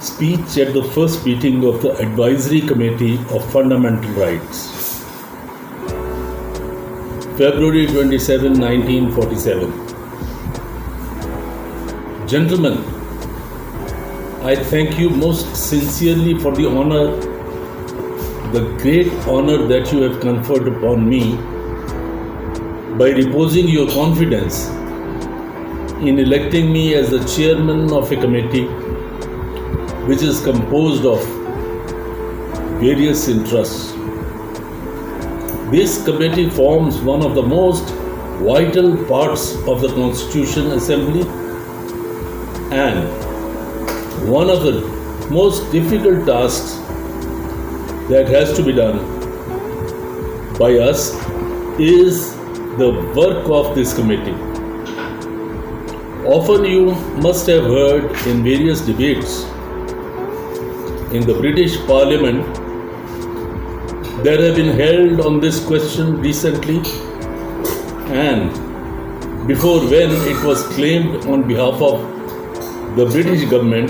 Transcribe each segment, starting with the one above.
speech at the first meeting of the Advisory Committee of Fundamental Rights, February 27, 1947. Gentlemen, I thank you most sincerely for the honor, the great honor that you have conferred upon me by reposing your confidence in electing me as the chairman of a committee which is composed of various interests. This committee forms one of the most vital parts of the Constitution Assembly and one of the most difficult tasks that has to be done by us is the work of this committee. Often you must have heard in various debates in the British Parliament that have been held on this question recently, and before, when it was claimed on behalf of the British government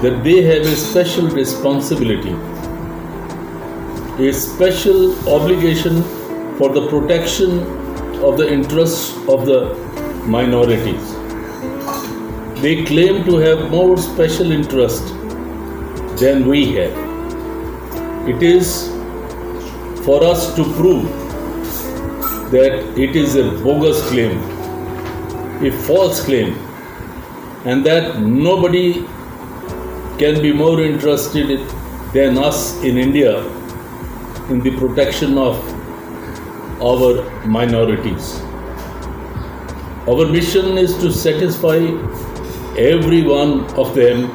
that they have a special responsibility, a special obligation for the protection of the interests of the minorities. They claim to have more special interest than we have. It is for us to prove that it is a bogus claim, a false claim, and that nobody can be more interested than us in India in the protection of our minorities. Our mission is to satisfy every one of them,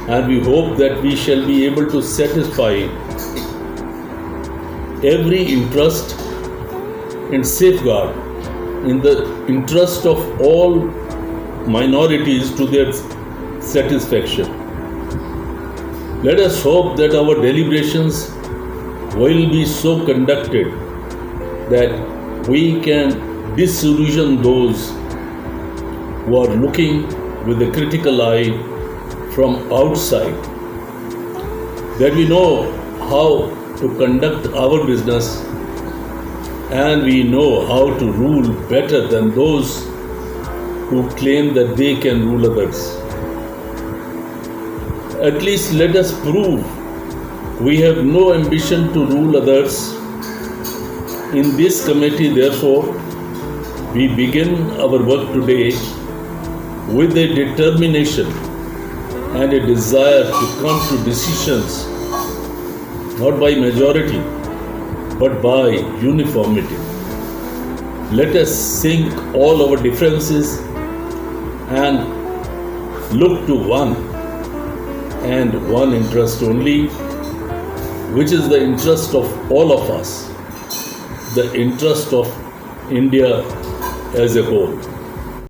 and we hope that we shall be able to satisfy every interest and safeguard in the interest of all minorities to their satisfaction. Let us hope that our deliberations will be so conducted that we can disillusion those who are looking with a critical eye from outside, that we know how to conduct our business and we know how to rule better than those who claim that they can rule others. At least let us prove we have no ambition to rule others. In this committee, therefore, we begin our work today with a determination and a desire to come to decisions not by majority but by uniformity. Let us sink all our differences and look to one and one interest only, which is the interest of all of us, the interest of India as a whole.